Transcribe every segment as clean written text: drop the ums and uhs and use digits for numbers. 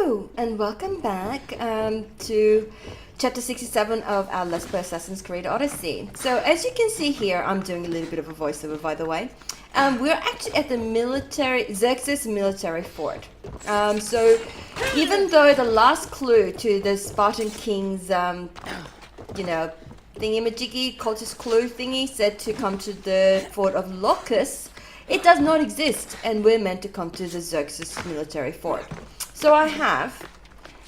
Hello and welcome back to chapter 67 of our Let's Play Assassin's Creed Odyssey. So as you can see here, I'm doing a little bit of a voiceover by the way. We're actually at the Xerxes military fort. So even though the last clue to the Spartan king's, thingy-majiggy, cultist clue thingy said to come to the fort of Locus, it does not exist, and we're meant to come to the Xerxes military fort. So I have.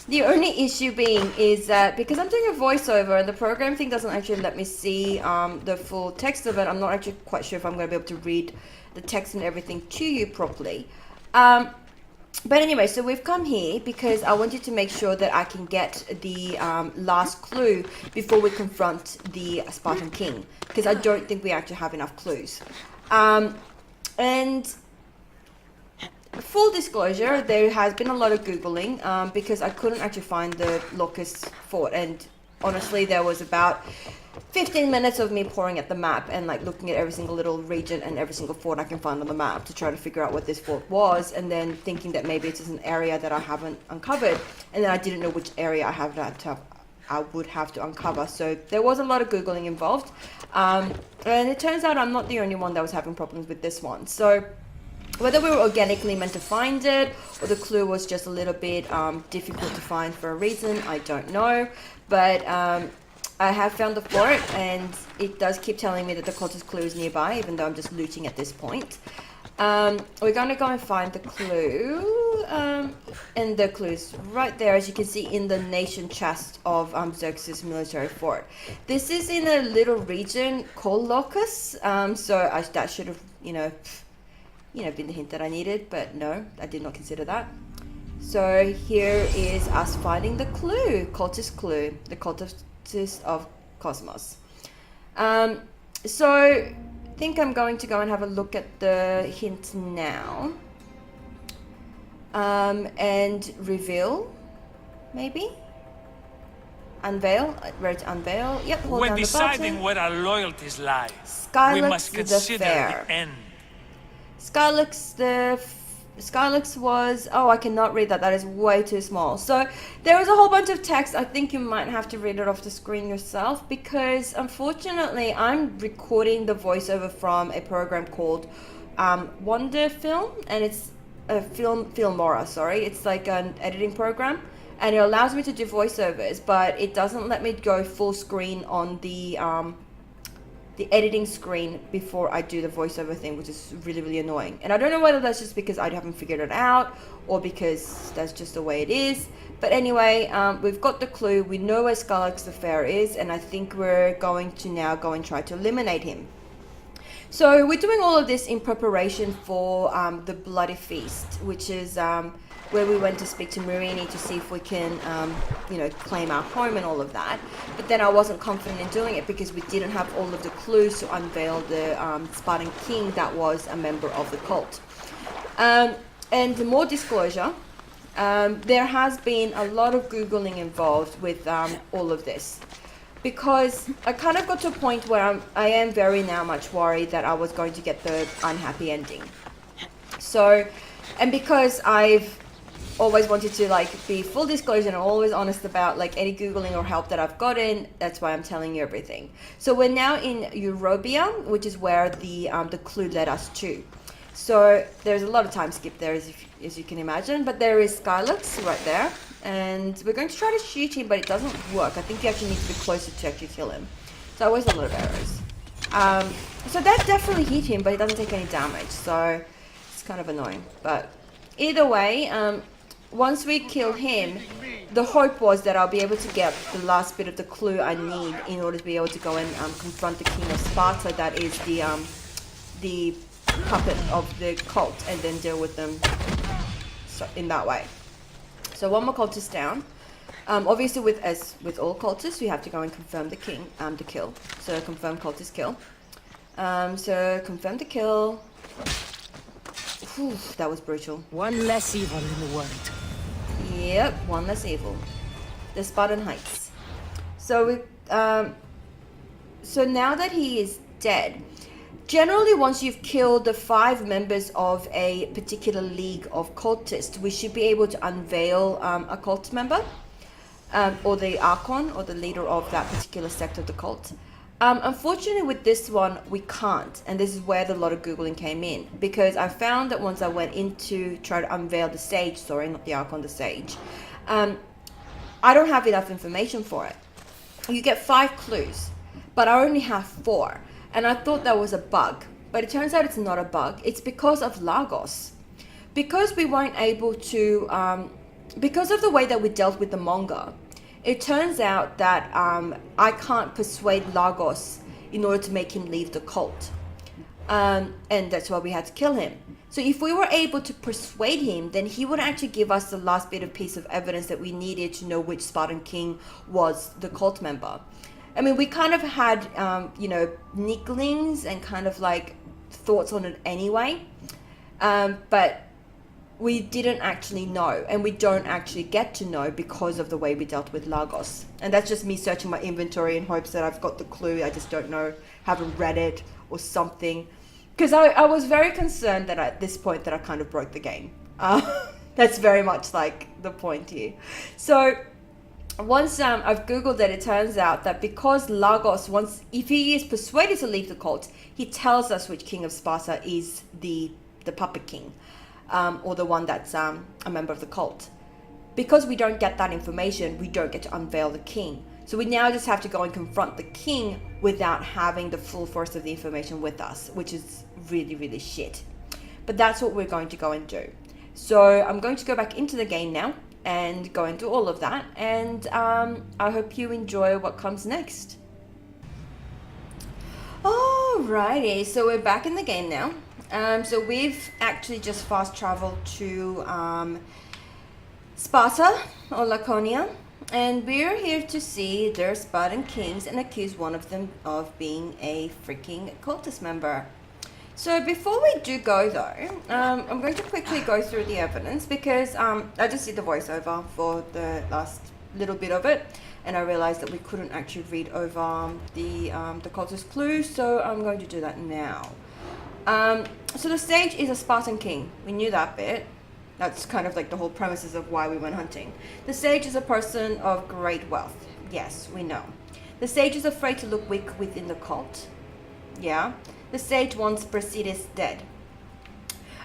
The only issue being is that because I'm doing a voiceover and the program thing doesn't actually let me see the full text of it, I'm not actually quite sure if I'm going to be able to read the text and everything to you properly. But anyway, so we've come here because I wanted to make sure that I can get the last clue before we confront the Spartan king, because I don't think we actually have enough clues. And full disclosure, there has been a lot of Googling because I couldn't actually find the Locust fort, and honestly there was about 15 minutes of me pouring at the map and like looking at every single little region and every single fort I can find on the map to try to figure out what this fort was, and then thinking that maybe it's just an area that I haven't uncovered, and then I didn't know which area I would have to uncover. So there was a lot of Googling involved, and it turns out I'm not the only one that was having problems with this one. So whether we were organically meant to find it or the clue was just a little bit difficult to find for a reason, I don't know. But I have found the fort, and it does keep telling me that the cultist clue is nearby, even though I'm just looting at this point. We're going to go and find the clue, and the clue is right there, as you can see, in the nation chest of Xerxes military fort. This is in a little region called Locus, so that should have, been the hint that I needed, but no, I did not consider that. So here is us finding the clue, cultist clue, the cultist of Cosmos. So I think I'm going to go and have a look at the hint now, and reveal, maybe? Unveil, where to unveil, yep, hold when down the deciding button. where our loyalties lie, we Skylux must the consider Fair. the end. Skylux was, oh, I cannot read that is way too small. So there was a whole bunch of text. I think you might have to read it off the screen yourself, because unfortunately I'm recording the voiceover from a program called Wonder Film, and it's a Filmora, sorry. It's like an editing program, and it allows me to do voiceovers, but it doesn't let me go full screen on the editing screen before I do the voiceover thing, which is really, really annoying. And I don't know whether that's just because I haven't figured it out or because that's just the way it is. But anyway, we've got the clue. We know where Skylux the Fair is, and I think we're going to now go and try to eliminate him. So we're doing all of this in preparation for the Bloody Feast, which is where we went to speak to Marini to see if we can, claim our home and all of that. But then I wasn't confident in doing it because we didn't have all of the clues to unveil the Spartan king that was a member of the cult. And more disclosure, there has been a lot of Googling involved with all of this, because I kind of got to a point where I am very now much worried that I was going to get the unhappy ending. So, and because I've always wanted to be full disclosure and always honest about any Googling or help that I've gotten, that's why I'm telling you everything. So we're now in Eurobia, which is where the clue led us to. So there's a lot of time skip there, as you can imagine, but there is Skylux right there, and we're going to try to shoot him, but it doesn't work. I think you actually need to be closer to actually kill him. So I waste a lot of arrows. So that definitely hit him, but it doesn't take any damage, so it's kind of annoying. But either way, once we kill him, the hope was that I'll be able to get the last bit of the clue I need in order to be able to go and confront the king of Sparta, that is the puppet of the cult, and then deal with them in that way. So one more cultist down. Obviously, with all cultists, we have to go and confirm the king, the kill. So confirm cultist kill. So confirm the kill. Whew, that was brutal. One less evil in the world. Yep, one less evil. The Spartan Heights. So we, so now that he is dead, Generally, once you've killed the 5 members of a particular league of cultists, we should be able to unveil a cult member, or the archon, or the leader of that particular sect of the cult. Unfortunately, with this one, we can't, and this is where the lot of Googling came in, because I found that once I went in to try to unveil the sage, sorry, not the archon, the sage, I don't have enough information for it. You get 5 clues, but I only have 4, and I thought that was a bug, but it turns out it's not a bug. It's because of Lagos. Because we weren't able to, because of the way that we dealt with the manga, it turns out that I can't persuade Lagos in order to make him leave the cult. And that's why we had to kill him. So if we were able to persuade him, then he would actually give us the last bit of piece of evidence that we needed to know which Spartan king was the cult member. I mean, we kind of had, nigglings and kind of like thoughts on it anyway. But we didn't actually know, and we don't actually get to know because of the way we dealt with Lagos. And that's just me searching my inventory in hopes that I've got the clue. I just don't know, haven't read it or something. Because I was very concerned that at this point that I kind of broke the game. That's very much like the point here. So once I've Googled it, it turns out that because Lagos, if he is persuaded to leave the cult, he tells us which king of Sparta is the puppet king. Or the one that's a member of the cult. Because we don't get that information, we don't get to unveil the king. So we now just have to go and confront the king without having the full force of the information with us, which is really, really shit. But that's what we're going to go and do. So I'm going to go back into the game now and go and do all of that. And I hope you enjoy what comes next. Alrighty, so we're back in the game now. So we've actually just fast traveled to Sparta or Laconia, and we're here to see their Spartan kings and accuse one of them of being a freaking cultist member. So before we do go though, I'm going to quickly go through the evidence because I just did the voiceover for the last little bit of it, and I realized that we couldn't actually read over the cultist clues, so I'm going to do that now. So the sage is a Spartan king. We knew that bit. That's kind of like the whole premises of why we went hunting. The sage is a person of great wealth. Yes, we know. The sage is afraid to look weak within the cult. Yeah. The sage wants Brasidas dead.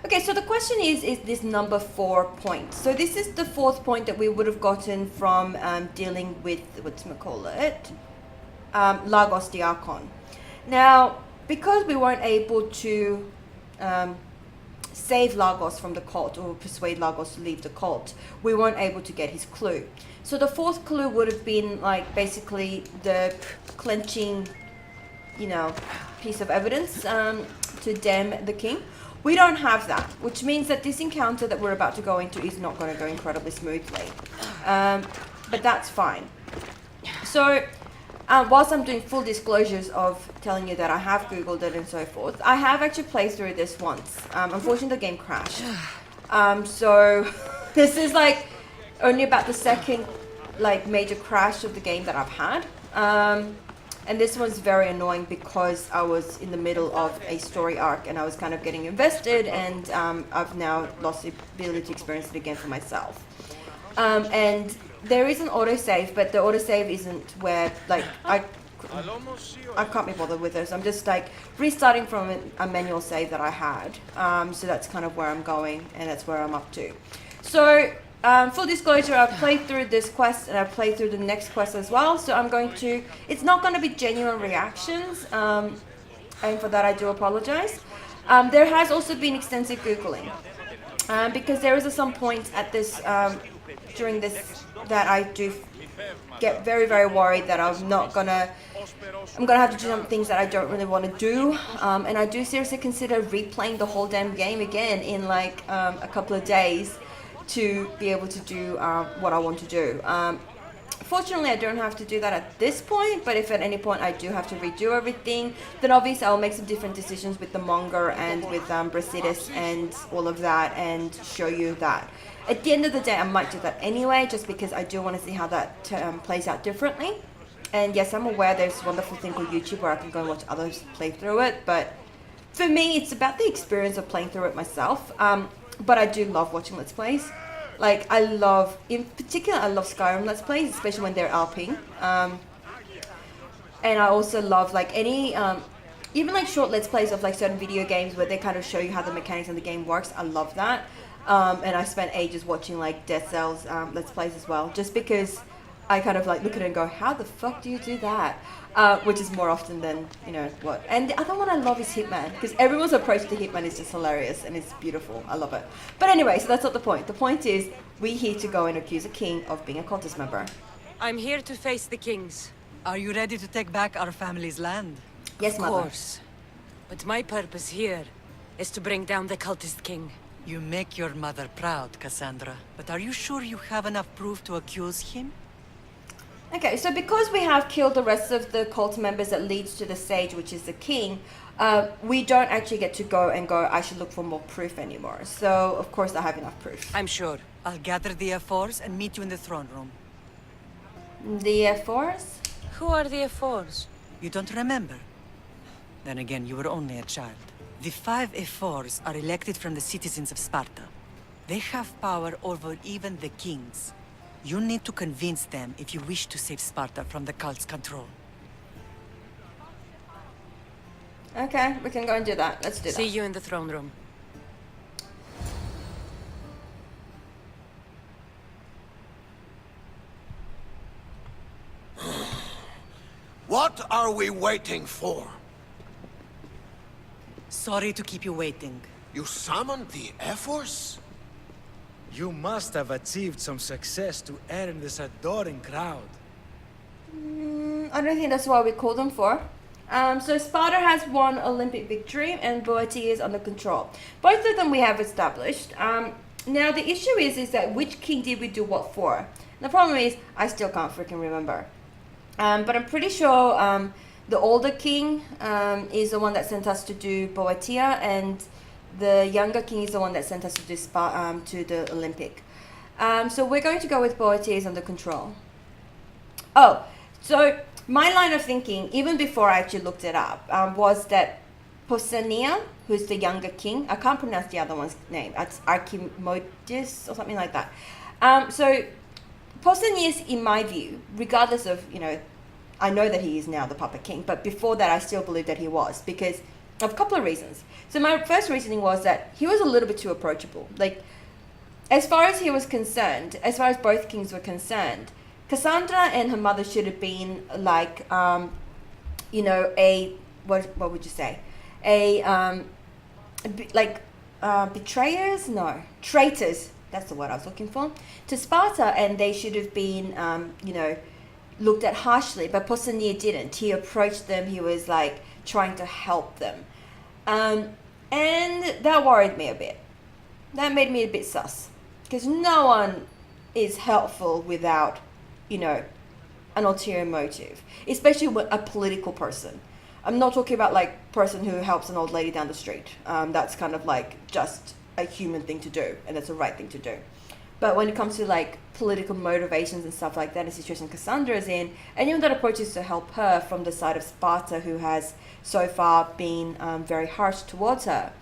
Okay, so the question is this number 4 point. So this is the 4th point that we would have gotten from dealing with, Lagos the Archon. Now, because we weren't able to save Lagos from the cult or persuade Lagos to leave the cult, we weren't able to get his clue. So the 4th clue would have been like basically the clenching, piece of evidence to damn the king. We don't have that, which means that this encounter that we're about to go into is not going to go incredibly smoothly. But that's fine. So whilst I'm doing full disclosures of telling you that I have Googled it and so forth, I have actually played through this once. Unfortunately, the game crashed. So this is like only about the second major crash of the game that I've had. And this was very annoying because I was in the middle of a story arc and I was kind of getting invested, and I've now lost the ability to experience it again for myself. And there is an autosave, but the autosave isn't where, I can't be bothered with this. I'm just, restarting from a manual save that I had. So that's kind of where I'm going, and that's where I'm up to. So, full disclosure, I've played through this quest, and I've played through the next quest as well. So I'm going to... It's not going to be genuine reactions, and for that I do apologize. There has also been extensive Googling, because there is some point at this... during this that I do get very, very worried that I'm gonna have to do some things that I don't really want to do, and I do seriously consider replaying the whole damn game again in a couple of days to be able to do what I want to do. Fortunately, I don't have to do that at this point, but if at any point I do have to redo everything, then obviously I'll make some different decisions with the manga and with Brasidas and all of that, and show you that. At the end of the day, I might do that anyway, just because I do want to see how that plays out differently. And yes, I'm aware there's a wonderful thing called YouTube where I can go and watch others play through it, but for me, it's about the experience of playing through it myself. But I do love watching Let's Plays. Like, I love, in particular, I love Skyrim Let's Plays, especially when they're RPing. And I also love, like, any, even, like, short Let's Plays of, like, certain video games where they kind of show you how the mechanics of the game works. I love that. And I spent ages watching, like, Dead Cells Let's Plays as well, just because I kind of, like, look at it and go, how the fuck do you do that? Which is more often than, you know, what. And the other one I love is Hitman, because everyone's approach to Hitman is just hilarious and it's beautiful. I love it. But anyway, so that's not the point. The point is, we're here to go and accuse a king of being a cultist member. I'm here to face the kings. Are you ready to take back our family's land? Yes, Of mother. course. But my purpose here is to bring down the cultist king. You make your mother proud, Cassandra. But are you sure you have enough proof to accuse him? Okay, so because we have killed the rest of the cult members that leads to the sage, which is the king, we don't actually get to go, I should look for more proof anymore. So, of course, I have enough proof. I'm sure. I'll gather the F4s and meet you in the throne room. The F4s? Who are the F4s? You don't remember? Then again, you were only a child. The 5 F4s are elected from the citizens of Sparta. They have power over even the kings. You need to convince them if you wish to save Sparta from the cult's control. Okay, we can go and do that. Let's do that. See you in the throne room. What are we waiting for? Sorry to keep you waiting. You summoned the F-Force? You must have achieved some success to earn this adoring crowd. I don't think that's what we called them for. So Sparta has won Olympic victory and Boeotia is under control. Both of them we have established. Now the issue is that which king did we do what for? The problem is I still can't freaking remember. But I'm pretty sure the older king is the one that sent us to do Boeotia, and the younger king is the one that sent us to do to the Olympic. So we're going to go with Boeotia is under control. Oh, so my line of thinking, even before I actually looked it up, was that Pausania, who's the younger king, I can't pronounce the other one's name, it's Archimodus or something like that. So Pausanias, in my view, regardless of, you know, I know that he is now the puppet king, but before that I still believe that he was, because of a couple of reasons. So my first reasoning was that he was a little bit too approachable. Like, as far as he was concerned, as far as both kings were concerned, Cassandra and her mother should have been like, you know, what would you say? Betrayers? No, traitors. That's the word I was looking for. To Sparta, and they should have been, you know, looked at harshly. But Pausania didn't. He approached them. He was like trying to help them, and that worried me a bit. That made me a bit sus, because no one is helpful without, you know, an ulterior motive, especially with a political person. I'm not talking about like person who helps an old lady down the street. That's kind of like just a human thing to do, and that's the right thing to do. But when it comes to like political motivations and stuff like that, the situation Cassandra's in, anyone that approaches to help her from the side of Sparta, who has so far been very harsh towards her,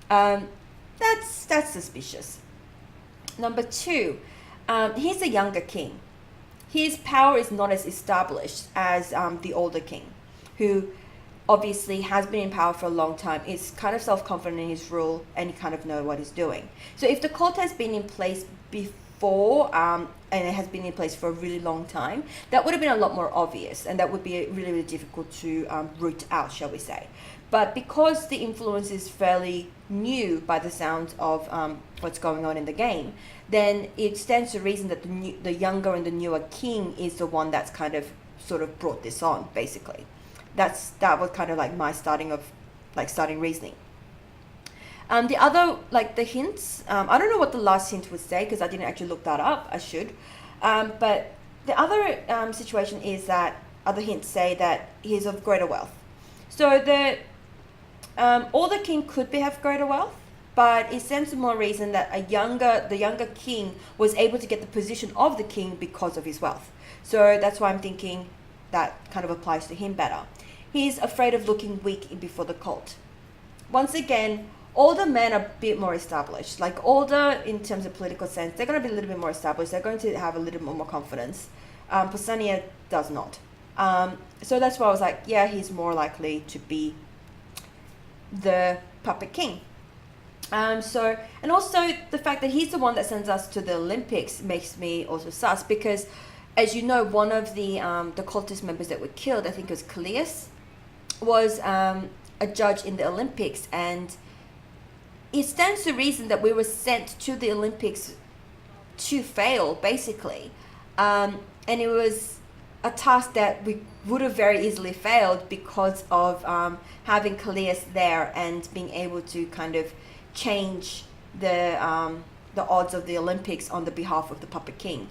that's suspicious. Number two, he's a younger king. His power is not as established as the older king, who obviously has been in power for a long time, is kind of self-confident in his rule, and he kind of know what he's doing. So if the cult has been in place before, and it has been in place for a really long time, that would have been a lot more obvious, and that would be really, really difficult to root out, shall we say. But because the influence is fairly new by the sound of what's going on in the game, then it stands to reason that the younger and the newer king is the one that's kind of sort of brought this on, basically. That was kind of like my starting reasoning. The other, like the hints, I don't know what the last hint would say because I didn't actually look that up. I should. But the other situation is that other hints say that he's of greater wealth. So the older king could have greater wealth, but it stands to more reason that the younger king was able to get the position of the king because of his wealth. So that's why I'm thinking that kind of applies to him better. He's afraid of looking weak before the cult. once again, older men are a bit more established. Like older in terms of political sense, they're going to be a little bit more established. They're going to have a little bit more confidence. Pausanias does not. So that's why I was like, yeah, he's more likely to be the puppet king. So, and also the fact that he's the one that sends us to the Olympics makes me also sus, because as you know, one of the cultist members that were killed, I think it was Cultists, was a judge in the Olympics, and it stands to reason that we were sent to the Olympics to fail, basically. And it was a task that we would have very easily failed because of having Cultists there and being able to kind of change the odds of the Olympics on the behalf of the puppet king.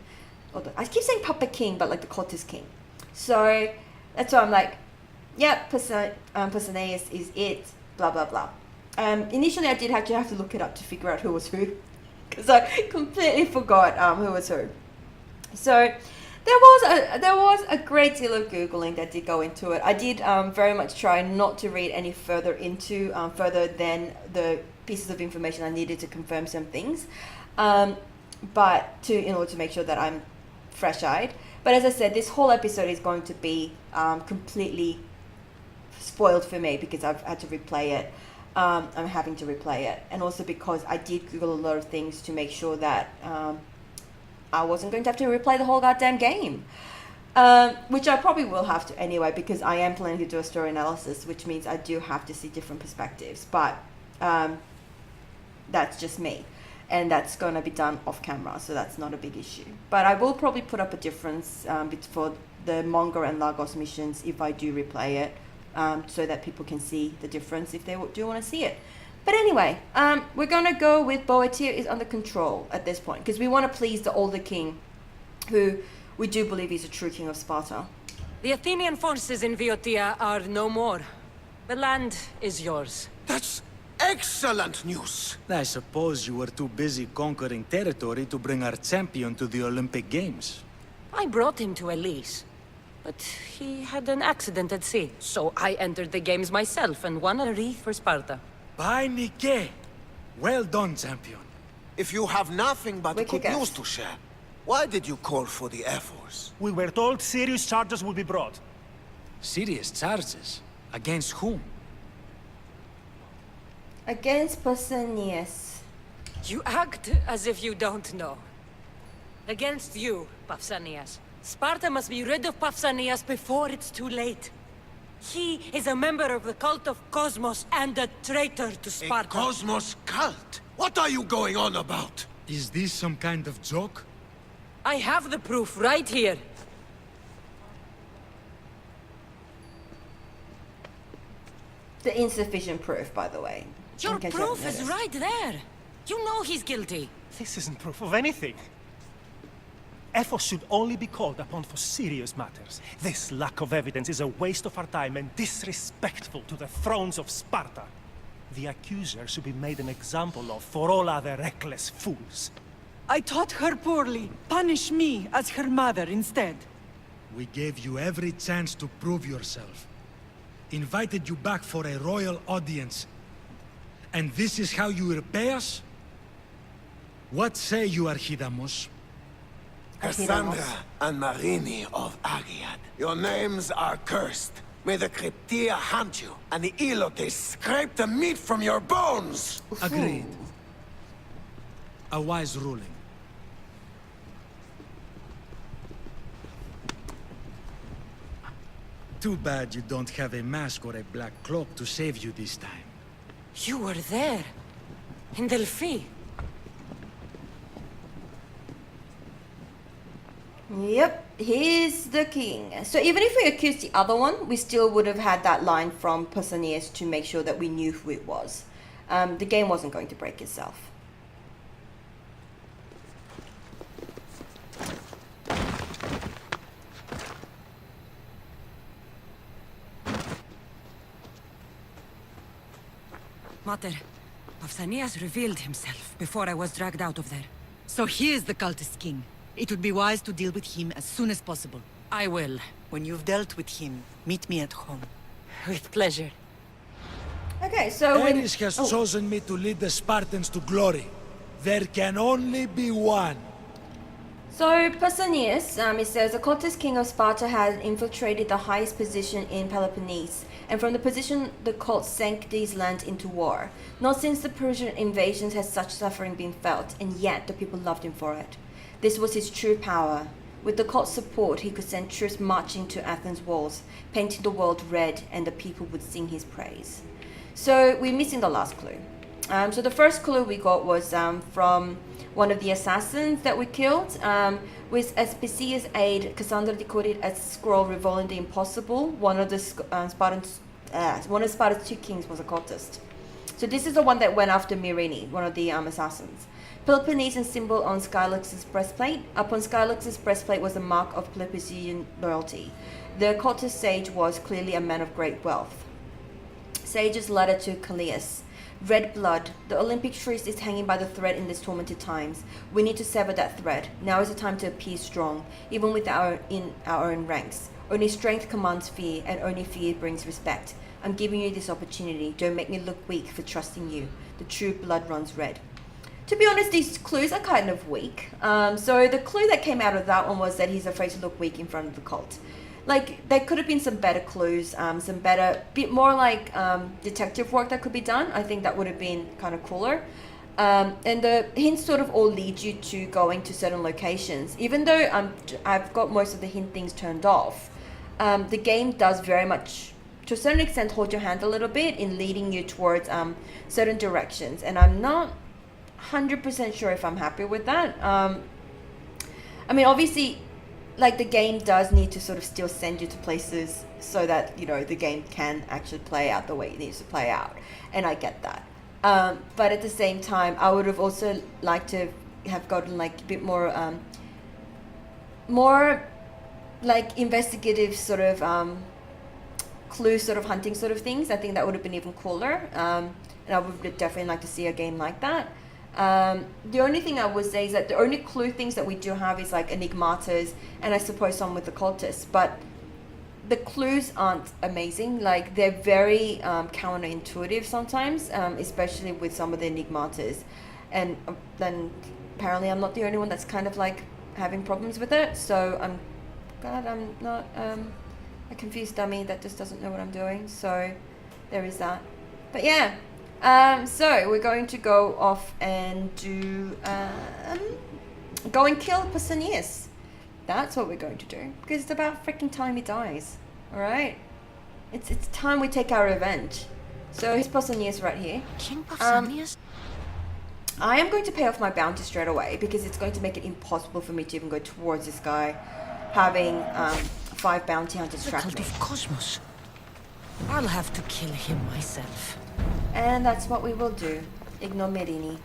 I keep saying puppet king, but like the cultist king. So that's why I'm like, yeah, Pausanias is it, blah, blah, blah. Initially, I did actually have to look it up to figure out who was who, because I completely forgot who was who. So there was a great deal of Googling that did go into it. I did very much try not to read any further into, further than the pieces of information I needed to confirm some things, but in order to make sure that I'm fresh-eyed. But as I said, this whole episode is going to be completely spoiled for me because I've had to replay it. I'm having to replay it, and also because I did Google a lot of things to make sure that I wasn't going to have to replay the whole goddamn game, which I probably will have to anyway, because I am planning to do a story analysis, which means I do have to see different perspectives. But that's just me, and that's going to be done off camera, so that's not a big issue. But I will probably put up a difference for the Monger and Lagos missions if I do replay it, so that people can see the difference if they do want to see it. But anyway, we're going to go with Boeotia is under control at this point, because we want to please the older king, who we do believe is a true king of Sparta. The Athenian forces in Boeotia are no more. The land is yours. That's excellent news. I suppose you were too busy conquering territory to bring our champion to the Olympic Games. I brought him to Elise, but he had an accident at sea. So I entered the games myself and won a wreath for Sparta. By Nike! Well done, champion. If you have nothing but Wicked good news guess. to share, why did you call for the Air Force? We were told serious charges would be brought. Serious charges? Against whom? Against Pausanias. You act as if you don't know. Against you, Pausanias. Sparta must be rid of Pausanias before it's too late. He is a member of the cult of Cosmos and a traitor to Sparta. A Cosmos cult? What are you going on about? Is this some kind of joke? I have the proof right here. The insufficient proof, by the way. Your in case you proof haven't is noticed. right there. You know he's guilty. This isn't proof of anything. Efforts should only be called upon for serious matters. This lack of evidence is a waste of our time and disrespectful to the thrones of Sparta. The accuser should be made an example of for all other reckless fools. I taught her poorly. Punish me as her mother instead. We gave you every chance to prove yourself. Invited you back for a royal audience. And this is how you repay us? What say you, Archidamos? Cassandra and Marini of Agiad. Your names are cursed. May the Cryptia haunt you, and the Elotes scrape the meat from your bones! Agreed. A wise ruling. Too bad you don't have a mask or a black cloak to save you this time. You were there. In Delphi. Yep, he's the king. So even if we accused the other one, we still would have had that line from Pausanias to make sure that we knew who it was. The game wasn't going to break itself. Mater, Pausanias revealed himself before I was dragged out of there. So he is the cultist king. It would be wise to deal with him as soon as possible. I will. When you've dealt with him, meet me at home. With pleasure. Okay, so when... Ares has chosen me to lead the Spartans to glory. There can only be one. So Pausanias, it says, the Cultist king of Sparta had infiltrated the highest position in Peloponnese, and from the position the cult sank these lands into war. Not since the Persian invasions has such suffering been felt, and yet the people loved him for it. This was his true power. With the cult's support, he could send troops marching to Athens' walls, painting the world red, and the people would sing his praise. So we're missing the last clue. So the first clue we got was from one of the assassins that we killed. With Aspasia's aid, Cassandra decoded a scroll revealing the impossible. One of Sparta's 2 kings was a cultist. So this is the one that went after Myrine, one of the assassins. Peloponnesian symbol on Scylax's breastplate. Upon Scylax's breastplate was a mark of Peloponnesian loyalty. The cultist sage was clearly a man of great wealth. Sage's letter to Callias. Red blood. The Olympic truce is hanging by the thread in these tormented times. We need to sever that thread. Now is the time to appear strong, even in our own ranks. Only strength commands fear, and only fear brings respect. I'm giving you this opportunity. Don't make me look weak for trusting you. The true blood runs red. To be honest, these clues are kind of weak. So the clue that came out of that one was that he's afraid to look weak in front of the cult. Like, there could have been some better clues, some better, bit more like detective work that could be done. I think that would have been kind of cooler. And the hints sort of all lead you to going to certain locations. Even though I've got most of the hint things turned off, the game does very much, to a certain extent, hold your hand a little bit in leading you towards certain directions. And I'm not 100% sure if I'm happy with that. I mean, obviously, like, the game does need to sort of still send you to places so that, you know, the game can actually play out the way it needs to play out. And I get that. But at the same time, I would have also liked to have gotten, like, a bit more, like, investigative sort of, clue sort of hunting sort of things. I think that would have been even cooler. And I would definitely like to see a game like that. The only thing I would say is that the only clue things that we do have is like enigmatas and I suppose some with the cultists, but the clues aren't amazing. Like, they're very counterintuitive sometimes, especially with some of the enigmatas, and then apparently I'm not the only one that's kind of like having problems with it. So I'm glad I'm not a confused dummy that just doesn't know what I'm doing. So there is that. But yeah. So we're going to go off and do go and kill Pausanias. That's what we're going to do, because it's about freaking time he dies. All right, it's time we take our revenge. So here's Pausanias right here. King Pausanias? I am going to pay off my bounty straight away because it's going to make it impossible for me to even go towards this guy, having 5 bounty hunters track me. Cult of Cosmos. I'll have to kill him myself. And that's what we will do. Ignore Merini.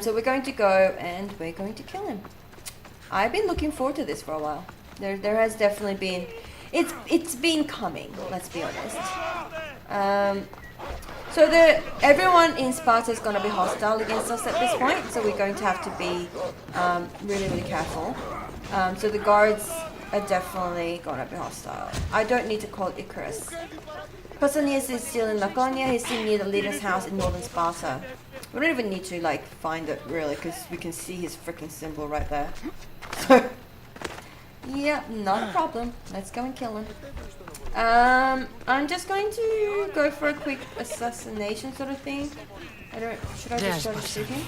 So we're going to go and we're going to kill him. I've been looking forward to this for a while. There has definitely been... It's been coming, let's be honest. So everyone in Sparta is going to be hostile against us at this point. So we're going to have to be really, really careful. So the guards are definitely going to be hostile. I don't need to call Icarus. Pausanias is still in Laconia. He's still near the leader's house in northern Sparta. We don't even need to like find it really, because we can see his freaking symbol right there. So, yeah, not a problem. Let's go and kill him. I'm just going to go for a quick assassination sort of thing. Should I just try to shoot him?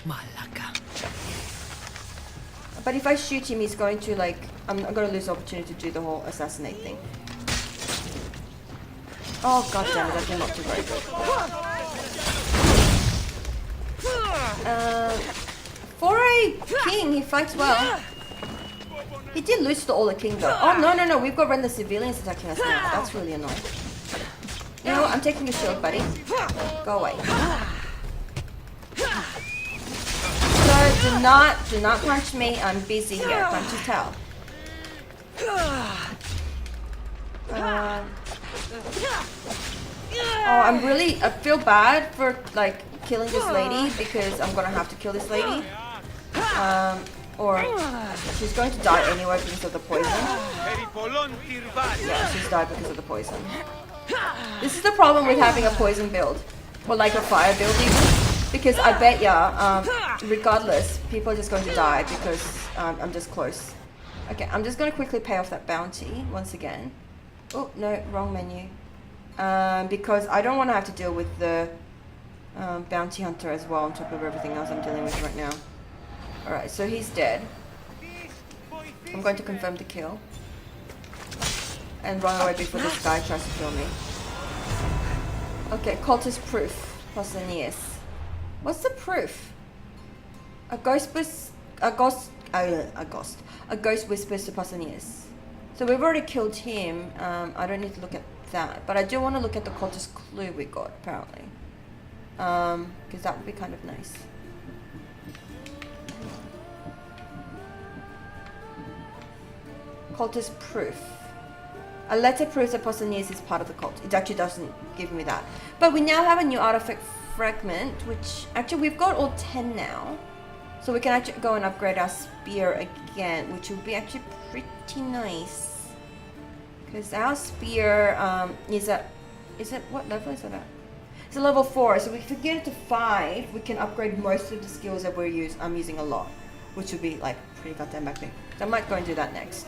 Malaka. But if I shoot him, he's going to like, I'm going to lose the opportunity to do the whole assassinate thing. Oh god damn it, I did not do very good. For a king, he fights well. He did lose to all the king though. Oh no, we've got random civilians attacking us now. That's really annoying. You know what, I'm taking your shield, buddy. Go away. So do not punch me. I'm busy here. Can't you tell? I feel bad for like killing this lady because I'm gonna have to kill this lady. Or she's going to die anyway because of the poison. Yeah, she's died because of the poison. This is the problem with having a poison build. Or like a fire build even. Because I bet ya, regardless, people are just going to die because I'm just close. Okay, I'm just going to quickly pay off that bounty once again. Oh, no, wrong menu. Because I don't want to have to deal with the bounty hunter as well on top of everything else I'm dealing with right now. Alright, so he's dead. I'm going to confirm the kill. And run away before this guy tries to kill me. Okay, cultist proof. Pausanias. What's the proof? A ghost whispers to Pausanias. So we've already killed him. I don't need to look at that, but I do want to look at the cultist clue we got apparently. Because that would be kind of nice. Cultist proof. A letter proves that Pausanias is part of the cult. It actually doesn't give me that. But we now have a new artifact fragment, which actually we've got all 10 now. So we can actually go and upgrade our spear again, which would be actually pretty nice. Because our spear is at, what level is it at? It's a level 4, so if we get it to 5, we can upgrade most of the skills that I'm using a lot. Which would be like pretty goddamn epic. So I might go and do that next.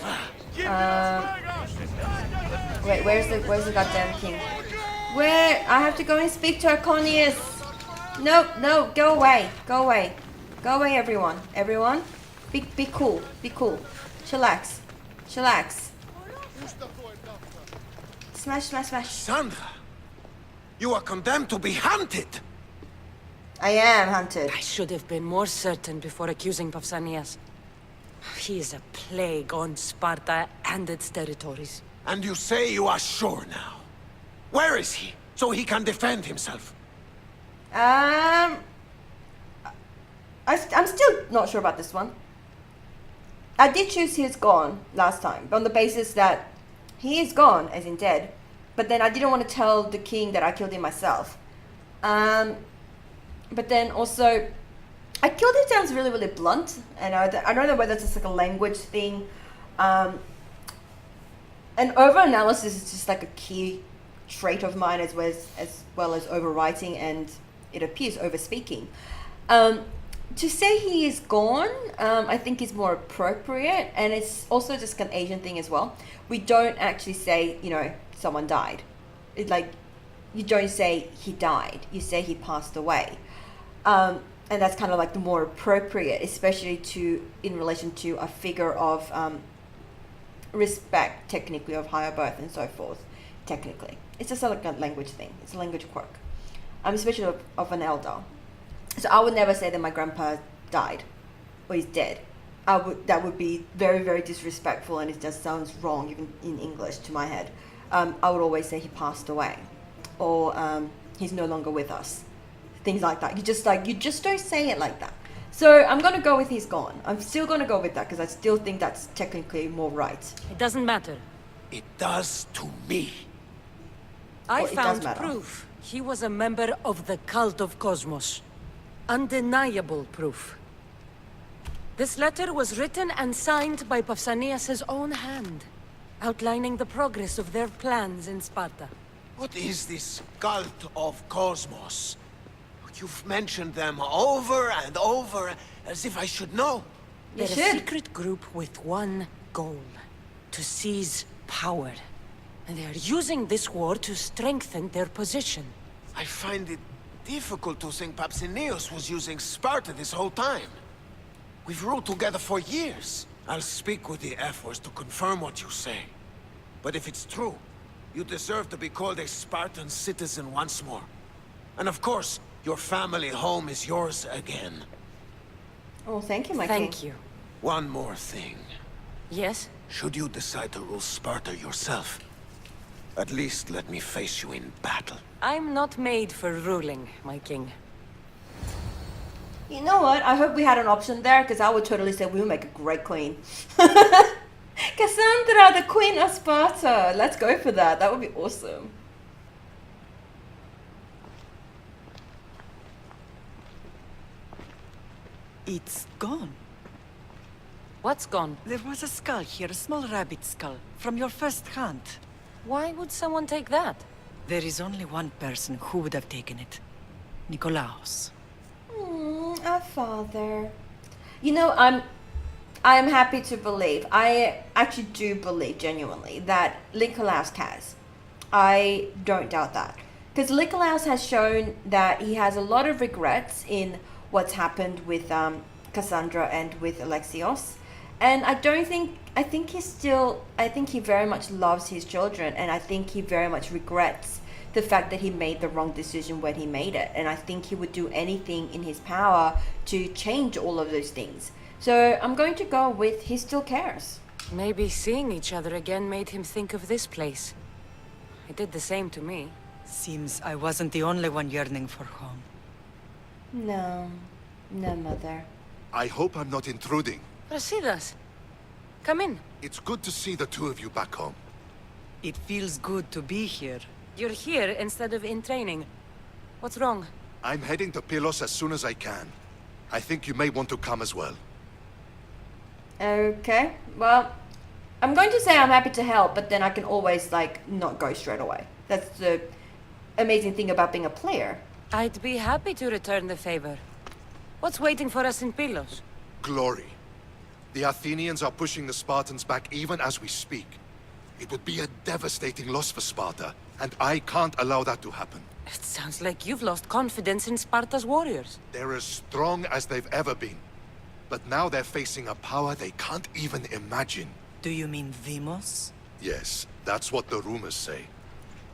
Wait, where's the goddamn king? Where? I have to go and speak to Arconius. No, go away, everyone. Everyone, be cool, chillax. Smash. Sandra, you are condemned to be hunted. I am hunted. I should have been more certain before accusing Pausanias. He is a plague on Sparta and its territories. And you say you are sure now. Where is he, so he can defend himself? I'm still not sure about this one. I did choose he's gone last time, on the basis that he is gone, as in dead. But then I didn't want to tell the king that I killed him myself. But then also, I killed him sounds really, really blunt. And I don't know whether it's just like a language thing. And over-analysis is just like a key trait of mine as well as overwriting, and it appears over-speaking. To say he is gone, I think is more appropriate. And it's also just an Asian thing as well. We don't actually say, someone died. It's like, you don't say he died. You say he passed away. And that's kind of like the more appropriate, especially in relation to a figure of respect, technically, of higher birth and so forth. Technically, it's just like a language thing. It's a language quirk, especially of an elder. So I would never say that my grandpa died or he's dead. That would be very, very disrespectful, and it just sounds wrong even in English to my head. I would always say he passed away, or he's no longer with us. Things like that. You just don't say it like that. So I'm gonna go with he's gone. I'm still gonna go with that because I still think that's technically more right. It doesn't matter. It does to me. I Well, it found does matter. proof he was a member of the cult of Cosmos. Undeniable proof. This letter was written and signed by Pausanias' own hand, outlining the progress of their plans in Sparta. What is this cult of Cosmos? You've mentioned them over and over, as if I should know. You They're a should. secret group with one goal: to seize power. And they are using this war to strengthen their position. I find it difficult to think Pausanias was using Sparta this whole time. We've ruled together for years. I'll speak with the F-Force to confirm what you say. But if it's true, you deserve to be called a Spartan citizen once more. And of course, your family home is yours again. Oh, thank you, my king. Thank you. One more thing. Yes? Should you decide to rule Sparta yourself, at least let me face you in battle. I'm not made for ruling, my king. You know what? I hope we had an option there, because I would totally say we'll make a great queen. Cassandra, the queen of Sparta. Let's go for that. That would be awesome. It's gone. What's gone? There was a skull here, a small rabbit skull, from your first hunt. Why would someone take that? There is only one person who would have taken it. Nikolaos. Our father. You know, I'm happy to believe. I actually do believe genuinely that Nikolaos cares. I don't doubt that. Because Nikolaos has shown that he has a lot of regrets in what's happened with Cassandra and with Alexios. And I think he very much loves his children, and I think he very much regrets the fact that he made the wrong decision when he made it. And I think he would do anything in his power to change all of those things. So I'm going to go with he still cares. Maybe seeing each other again made him think of this place. It did the same to me. Seems I wasn't the only one yearning for home. No, mother. I hope I'm not intruding. Brasidas, come in. It's good to see the two of you back home. It feels good to be here. You're here instead of in training. What's wrong? I'm heading to Pylos as soon as I can. I think you may want to come as well. Okay, well, I'm going to say I'm happy to help, but then I can always, like, not go straight away. That's the amazing thing about being a player. I'd be happy to return the favor. What's waiting for us in Pylos? Glory. The Athenians are pushing the Spartans back even as we speak. It would be a devastating loss for Sparta, and I can't allow that to happen. It sounds like you've lost confidence in Sparta's warriors. They're as strong as they've ever been. But now they're facing a power they can't even imagine. Do you mean Demos? Yes, that's what the rumors say.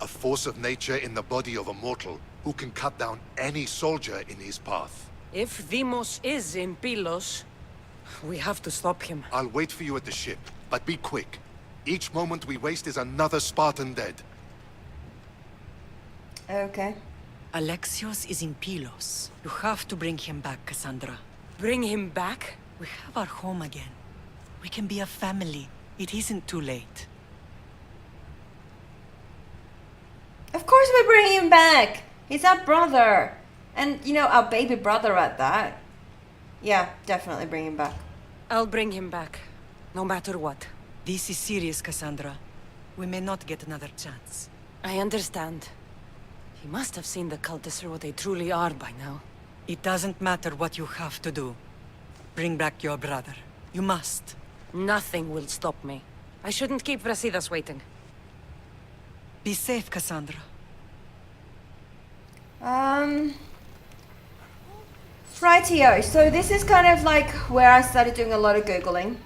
A force of nature in the body of a mortal who can cut down any soldier in his path. If Demos is in Pylos, we have to stop him. I'll wait for you at the ship, but be quick. Each moment we waste is another Spartan dead. Okay. Alexios is in Pylos. You have to bring him back, Cassandra. Bring him back? We have our home again. We can be a family. It isn't too late. Of course we're bringing him back! He's our brother! And, you know, our baby brother at that. Yeah, definitely bring him back. I'll bring him back, no matter what. This is serious, Cassandra. We may not get another chance. I understand. He must have seen the cultists for what they truly are by now. It doesn't matter what you have to do. Bring back your brother. You must. Nothing will stop me. I shouldn't keep Brasidas waiting. Be safe, Cassandra. Rightio, so this is kind of like where I started doing a lot of Googling.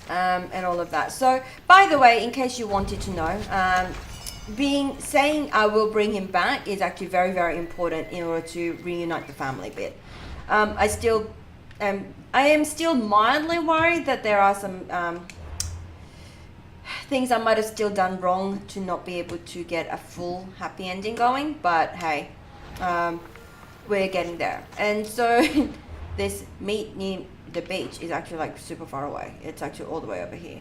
And all of that. So, by the way, in case you wanted to know, saying I will bring him back is actually very, very important in order to reunite the family bit. I am still mildly worried that there are some things I might have still done wrong to not be able to get a full happy ending going, but hey, we're getting there. And so this meet near the beach is actually like super far away. It's actually all the way over here.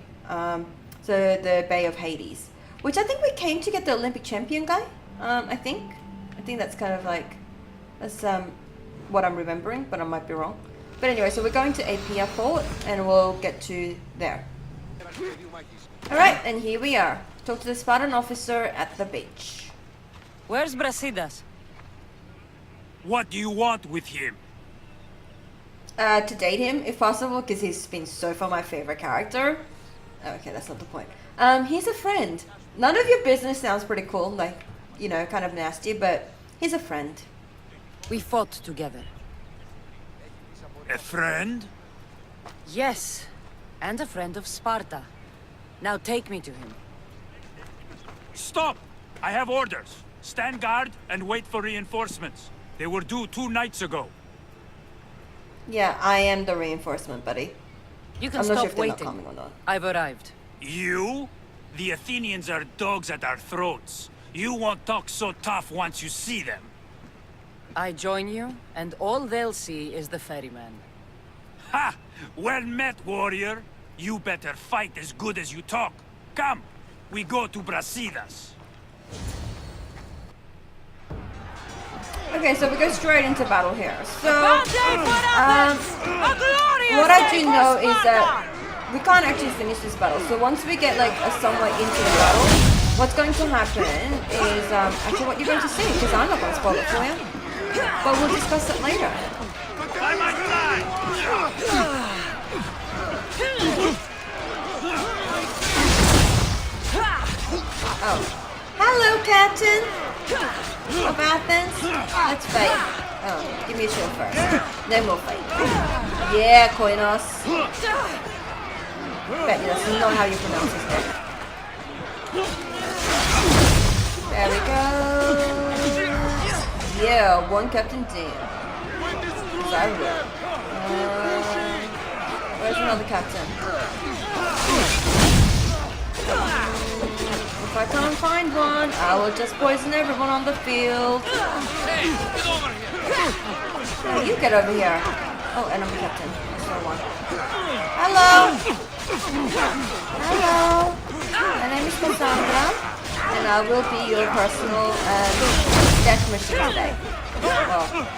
So the Bay of Hades, which I think we came to get the Olympic champion guy. I think that's kind of like, that's what I'm remembering, but I might be wrong. But anyway, so we're going to Apia port and we'll get to there. Alright, and here we are. Talk to the Spartan officer at the beach. Where's Brasidas? What do you want with him? To date him, if possible, because he's been so far my favorite character. Okay, that's not the point. He's a friend. None of your business sounds pretty cool, like, you know, kind of nasty, but he's a friend. We fought together. A friend? Yes, and a friend of Sparta. Now take me to him. Stop! I have orders. Stand guard and wait for reinforcements. They were due 2 nights ago. Yeah, I am the reinforcement, buddy. You can I'm not stop sure if they're not waiting. coming or not. I've arrived. You? The Athenians are dogs at our throats. You won't talk so tough once you see them. I join you, and all they'll see is the ferryman. Ha! Well met, warrior. You better fight as good as you talk. Come, we go to Brasidas. Okay, so we go straight into battle here. So, what I do know is that we can't actually finish this battle. So once we get like somewhat into the battle, what's going to happen is actually what you're going to see, because I'm not going to spoil it for you. But we'll discuss it later. By my side! Oh. Hello, Captain of Athens. Let's fight. Oh, give me a shield first. Then we'll fight. Yeah, Koinos. Bet you that's not how you pronounce his name. There we go. Yeah, one Captain Dan. Where's another captain? If I can't find one, I will just poison everyone on the field. Hey, get over here! Oh, you get over here. Oh, enemy captain. I saw one. Hello! Hello! My name is Cassandra, and I will be your personal death machine today. Well, no.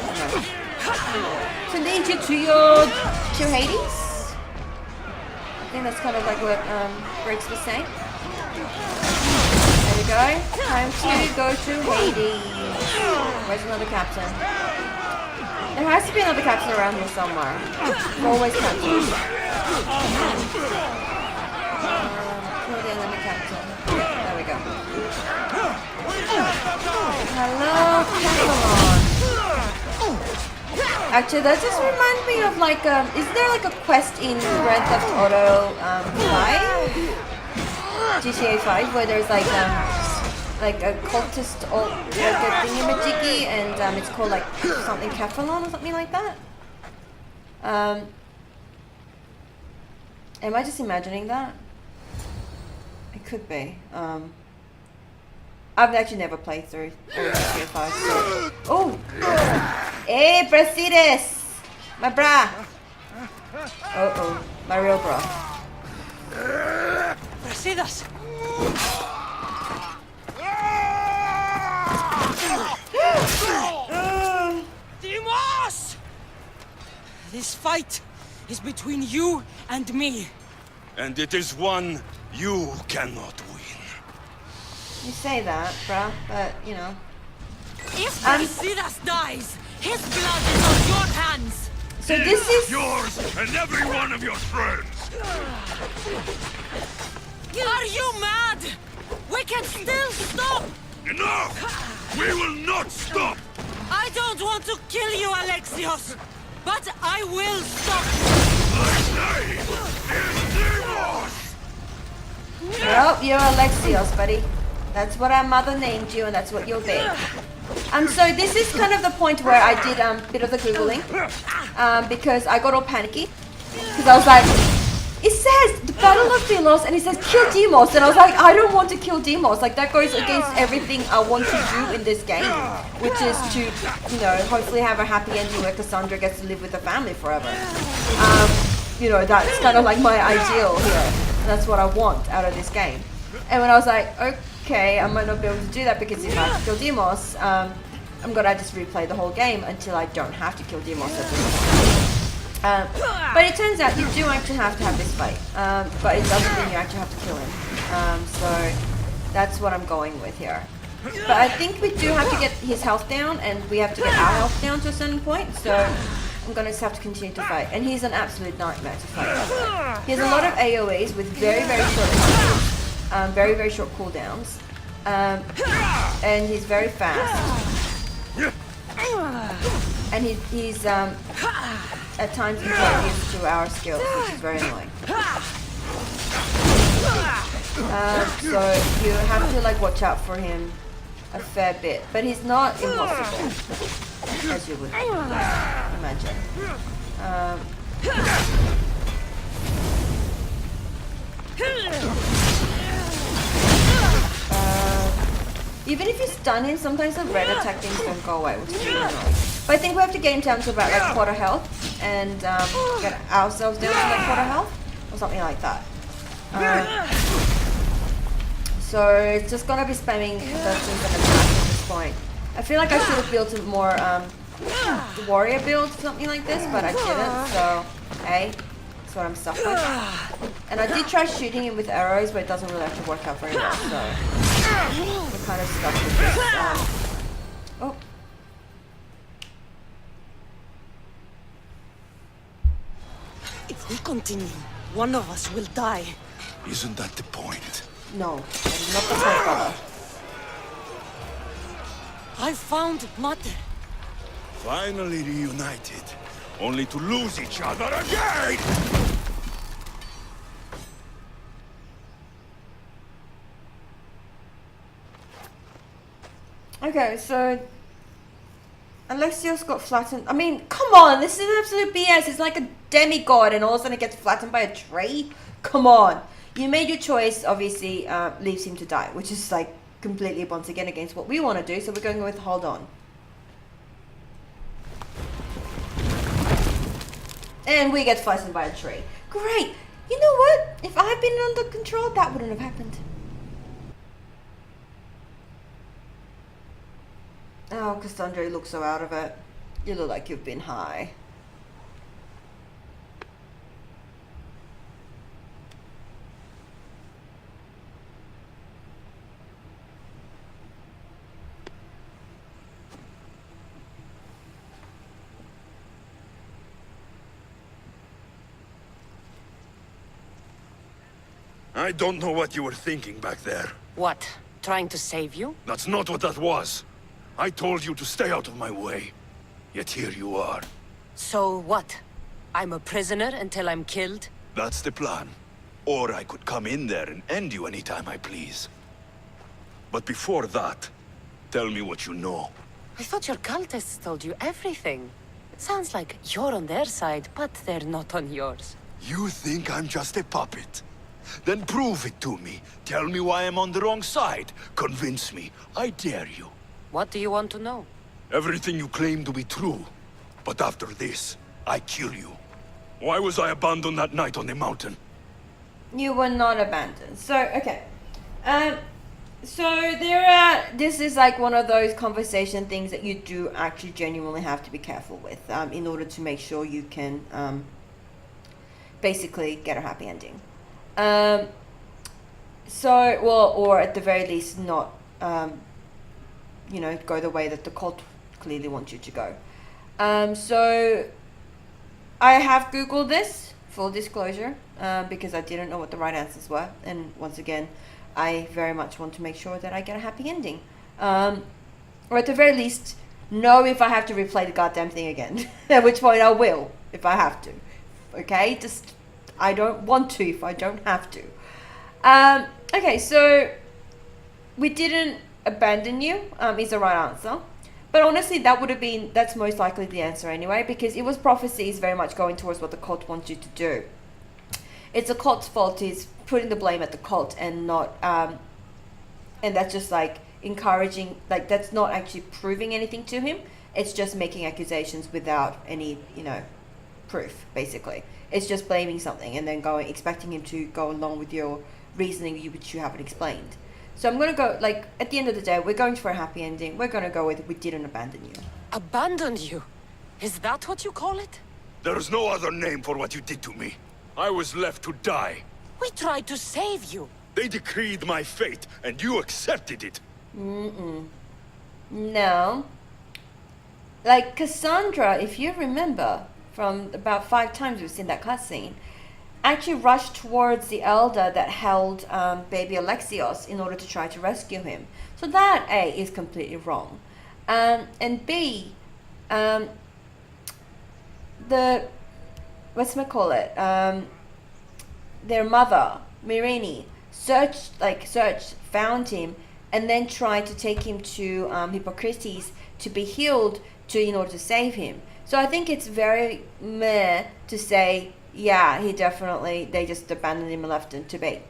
To lead you to Hades? I think that's kind of like what Briggs was saying. There we go. Time to go to Hades. Where's another captain? There has to be another captain around here somewhere. There's always captains. Kill the enemy captain. There we go. Hello, Catalan. Actually, that just reminds me of like, is there like a quest in Grand Theft Auto 5? GTA 5 where there's like a cultist or like a thingamajiggy and it's called like something Kephalon or something like that? Am I just imagining that? It could be. I've actually never played through GTA 5. So. Oh! Hey, Brasides! My bra! Uh-oh. My real bra. Brasidas! Dimos! This fight is between you and me. And it is one you cannot win. You say that, bruh, but, you know. If Brasidas dies, his blood is on your hands! So this is... yours and every one of your friends! Are you mad? We can still stop! Enough! We will not stop! I don't want to kill you, Alexios! But I will stop! My name is Demos! Nope, you're Alexios, buddy. That's what our mother named you, and that's what you'll be. So this is kind of the point where I did a bit of the Googling. Because I got all panicky. Because I was like, it says the Battle of Delos, and it says kill Demos, and I was like, I don't want to kill Demos. Like that goes against everything I want to do in this game, which is to, you know, hopefully have a happy ending where Cassandra gets to live with her family forever. You know, that's kind of like my ideal here. And that's what I want out of this game. And when I was like, okay, I might not be able to do that because if I kill Demos, I'm gonna just replay the whole game until I don't have to kill Demos. But it turns out you do actually have to have this fight, but it doesn't mean you actually have to kill him. So that's what I'm going with here. But I think we do have to get his health down, and we have to get our health down to a certain point. So I'm gonna just have to continue to fight, and he's an absolute nightmare to fight. He has a lot of AOE's with very short times, very short cooldowns, and he's very fast. And he's at times impervious to our skills, which is very annoying. So you have to like watch out for him a fair bit, but he's not impossible, as you would imagine. Even if you stun him, sometimes the red attack things don't go away, which is really annoying. But I think we have to get him down to about like quarter health and get ourselves down to like quarter health or something like that. So it's just gonna be spamming versions and attacks at this point. I feel like I should have built a more warrior build, something like this, but I didn't. So hey, it's That's what I'm stuck with. And I did try shooting him with arrows, but it doesn't really actually work out very well, so we're kind of stuck with this. Oh. If we continue, one of us will die. Isn't that the point? No, that is not the point, brother. I found Mother. Finally reunited, only to lose each other again! Okay, so Alexios got flattened. I mean, come on, this is absolute BS. It's like a demigod and all of a sudden it gets flattened by a tree. Come on. You made your choice, obviously, leaves him to die, which is like completely once again against what we want to do, so we're going with hold on. And we get flattened by a tree. Great. You know what? If I'd been under control, that wouldn't have happened. Oh, Cassandra, you look so out of it. You look like you've been high. I don't know what you were thinking back there. What? Trying to save you? That's not what that was. I told you to stay out of my way. Yet here you are. So what? I'm a prisoner until I'm killed? That's the plan. Or I could come in there and end you anytime I please. But before that, tell me what you know. I thought your cultists told you everything. It sounds like you're on their side, but they're not on yours. You think I'm just a puppet? Then prove it to me. Tell me why I'm on the wrong side. Convince me. I dare you. What do you want to know? Everything you claim to be true. But after this, I kill you. Why was I abandoned that night on the mountain? You were not abandoned. So, okay. So there are, this is like one of those conversation things that you do actually genuinely have to be careful with in order to make sure you can basically get a happy ending. So, well, or at the very least not, you know, go the way that the cult clearly wants you to go. So I have Googled this, full disclosure, because I didn't know what the right answers were. And once again, I very much want to make sure that I get a happy ending. Or at the very least, know if I have to replay the goddamn thing again. At which point I will, if I have to. Okay? Just, I don't want to if I don't have to. Okay, so we didn't abandon you, is the right answer. But honestly, that's most likely the answer anyway, because it was prophecies very much going towards what the cult wants you to do. It's the cult's fault, is putting the blame at the cult and not, and that's just like encouraging, like that's not actually proving anything to him. It's just making accusations without any, you know, proof, basically. It's just blaming something and then expecting him to go along with your reasoning, which you haven't explained. So I'm going to go, like, at the end of the day, we're going for a happy ending. We're going to go with, we didn't abandon you. Abandoned you? Is that what you call it? There's no other name for what you did to me. I was left to die. We tried to save you. They decreed my fate, and you accepted it. No. Like, Cassandra, if you remember, from about 5 times we've seen that cutscene, actually rushed towards the elder that held baby Alexios in order to try to rescue him. So that, A, is completely wrong. And B, their mother, Mirini, searched, found him, and then tried to take him to Hippocrates to be healed in order to save him. So I think it's very meh to say, yeah, they just abandoned him and left him to be.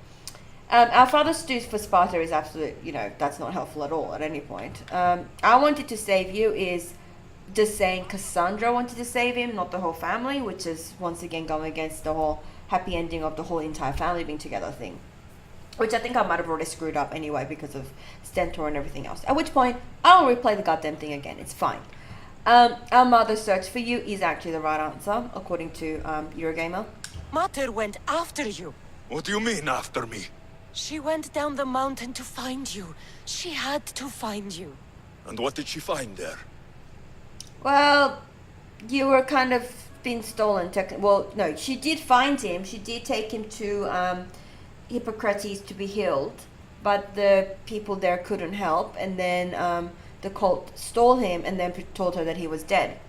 Our father stews for Sparta is absolute, you know, that's not helpful at all at any point. I wanted to save you is just saying Cassandra wanted to save him, not the whole family, which is once again going against the whole happy ending of the whole entire family being together thing. Which I think I might have already screwed up anyway because of Stentor and everything else. At which point, I'll replay the goddamn thing again. It's fine. Our mother search for you is actually the right answer, according to Eurogamer. Mater went after you. What do you mean, after me? She went down the mountain to find you. She had to find you. And what did she find there? Well, you were kind of been stolen. Well, no, she did find him. She did take him to Hippocrates to be healed, but the people there couldn't help, and then the cult stole him and then told her that he was dead.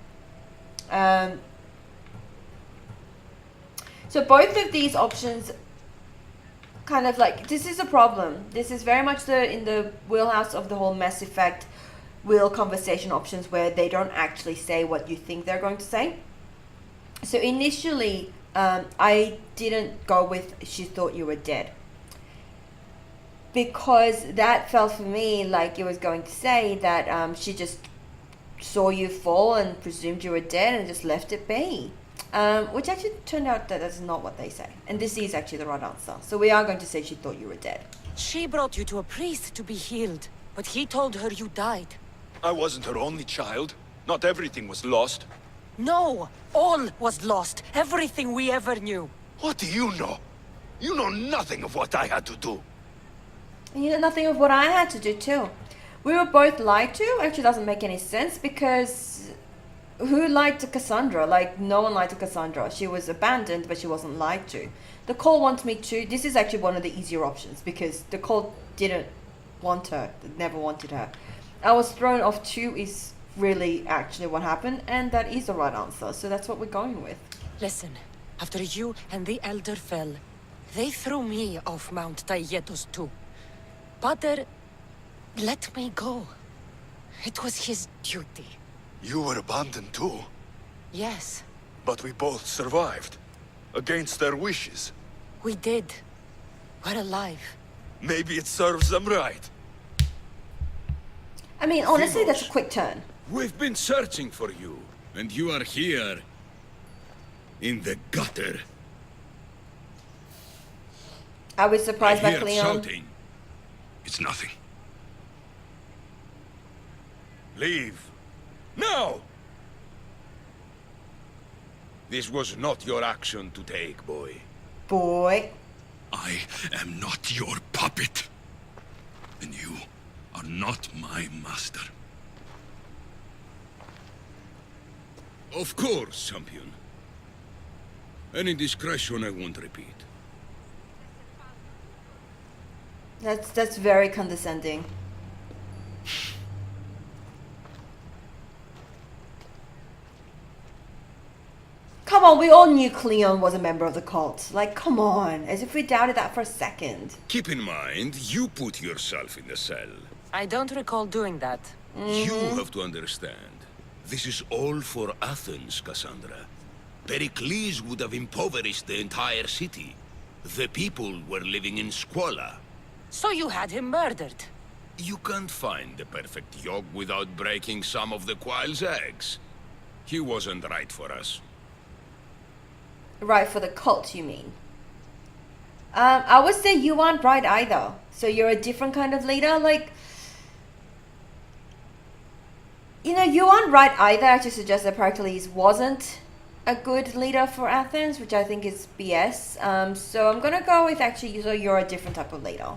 So both of these options kind of like, this is a problem. This is very much in the wheelhouse of the whole Mass Effect wheel conversation options, where they don't actually say what you think they're going to say. So initially, I didn't go with she thought you were dead, because that felt for me like it was going to say that she just saw you fall and presumed you were dead and just left it be. Which actually turned out that that's not what they say. And this is actually the right answer. So we are going to say she thought you were dead. She brought you to a priest to be healed, but he told her you died. I wasn't her only child. Not everything was lost. No! All was lost. Everything we ever knew. What do you know? You know nothing of what I had to do. And you know nothing of what I had to do too. We were both lied to. Actually doesn't make any sense, because who lied to Cassandra? Like, no one lied to Cassandra. She was abandoned, but she wasn't lied to. The cult wants me to. This is actually one of the easier options, because the cult didn't want her. Never wanted her. I was thrown off too is really actually what happened, and that is the right answer. So that's what we're going with. Listen, after you and the Elder fell, they threw me off Mount Taietos too. Pater let me go. It was his duty. You were abandoned too. Yes, But we both survived. Against their wishes. we did. We're alive. Maybe it serves them right. I mean, honestly, Timos. that's a quick turn. We've been searching for you, and you are here. In the gutter. I was surprised I by hear Cleon. shouting. It's nothing. Leave. Now! This was not your action to take, boy. Boy. I am not your puppet. And you are not my master. Of course, champion. Any indiscretion I won't repeat. That's very condescending. Come on, we all knew Cleon was a member of the cult. Like, come on, as if we doubted that for a second. Keep in mind, you put yourself in the cell. I don't recall doing that. You have to understand. This is all for Athens, Cassandra. Pericles would have impoverished the entire city. The people were living in squalor. So you had him murdered. You can't find the perfect yolk without breaking some of the quail's eggs. He wasn't right for us. Right, for the cult, you mean? I would say you aren't right either. So you're a different kind of leader, like... You know, you aren't right either. Actually suggests that Pericles wasn't a good leader for Athens, which I think is BS. So I'm gonna go with actually, so you're a different type of leader.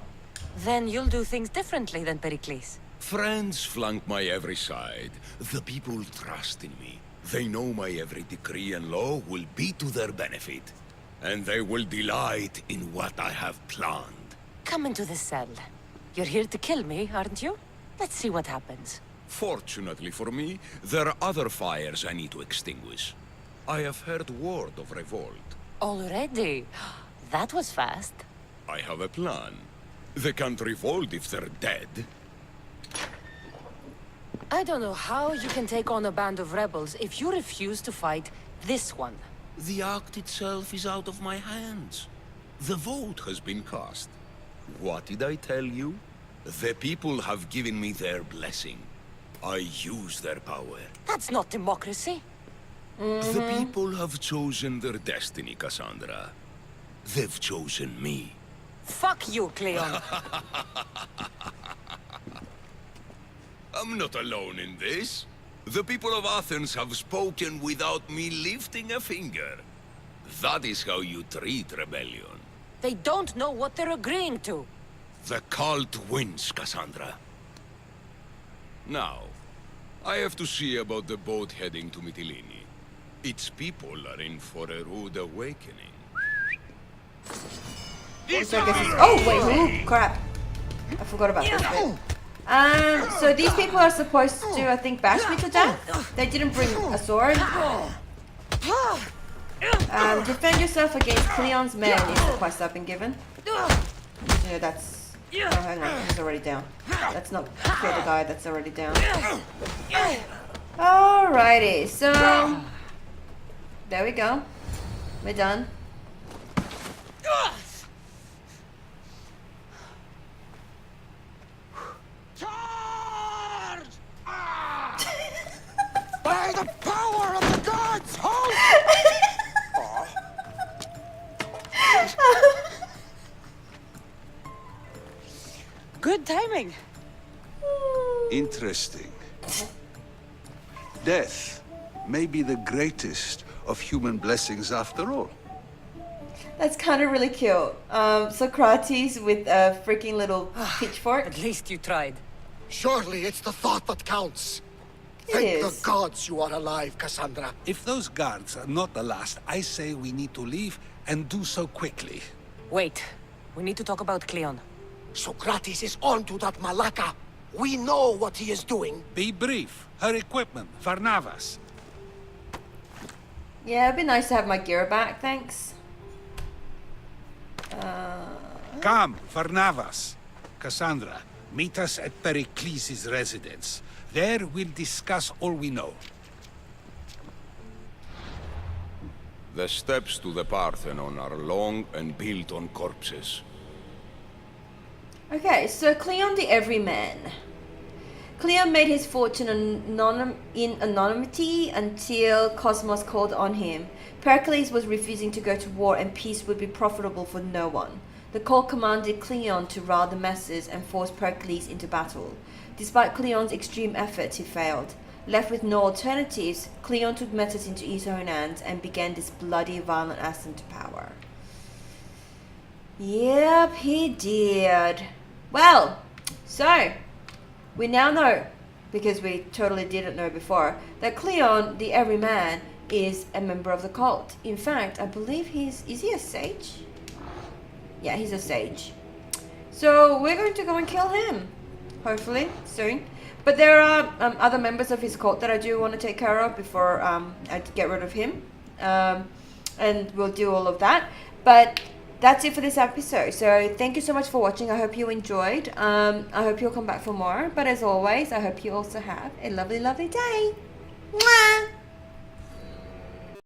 Then you'll do things differently than Pericles. Friends flank my every side. The people trust in me. They know my every decree and law will be to their benefit. And they will delight in what I have planned. Come into the cell. You're here to kill me, aren't you? Let's see what happens. Fortunately for me, there are other fires I need to extinguish. I have heard word of revolt. Already? That was fast. I have a plan. They can't revolt if they're dead. I don't know how you can take on a band of rebels if you refuse to fight this one. The act itself is out of my hands. The vote has been cast. What did I tell you? The people have given me their blessing. I use their power. That's not democracy. The people have chosen their destiny, Cassandra. They've chosen me. Fuck you, Cleon. I'm not alone in this. The people of Athens have spoken without me lifting a finger. That is how you treat rebellion. They don't know what they're agreeing to. The cult wins, Cassandra. Now, I have to see about the boat heading to Mytilene. Its people are in for a rude awakening. So I guess it's, oh wait, ooh, crap. I forgot about this bit. So these people are supposed to, I think, bash me to death. They didn't bring a sword. Defend yourself against Cleon's men is the quest I've been given. You know, that's... Oh, hang on, he's already down. That's not kill the guy that's already down. Alrighty, so... There we go. We're done. By the power of the gods, hold! Good timing. Interesting. Death may be the greatest of human blessings after all. That's kind of really cute. Socrates with a freaking little pitchfork. At least you tried. Surely it's the thought that counts. Thank the gods you are alive, Cassandra. If those guards are not the last, I say we need to leave and do so quickly. Wait. We need to talk about Cleon. Socrates is onto that Malaka. We know what he is doing. Be brief. Her equipment, Varnavas. Yeah, it'd be nice to have my gear back, thanks. Come, Varnavas. Cassandra, meet us at Pericles' residence. There we'll discuss all we know. The steps to the Parthenon are long and built on corpses. Okay, so Cleon the Everyman. Cleon made his fortune in anonymity until Cosmos called on him. Pericles was refusing to go to war and peace would be profitable for no one. The call commanded Cleon to rile the masses and force Pericles into battle. Despite Cleon's extreme efforts, he failed. Left with no alternatives, Cleon took matters into his own hands and began this bloody, violent ascent to power. Yep, he did. Well, so, we now know, because we totally didn't know before, that Cleon, the Everyman, is a member of the cult. In fact, I believe is he a sage? Yeah, he's a sage. So, we're going to go and kill him. Hopefully, soon. But there are other members of his cult that I do want to take care of before I get rid of him. And we'll do all of that. But that's it for this episode. So thank you so much for watching. I hope you enjoyed. I hope you'll come back for more. But as always, I hope you also have a lovely, lovely day. Mwah!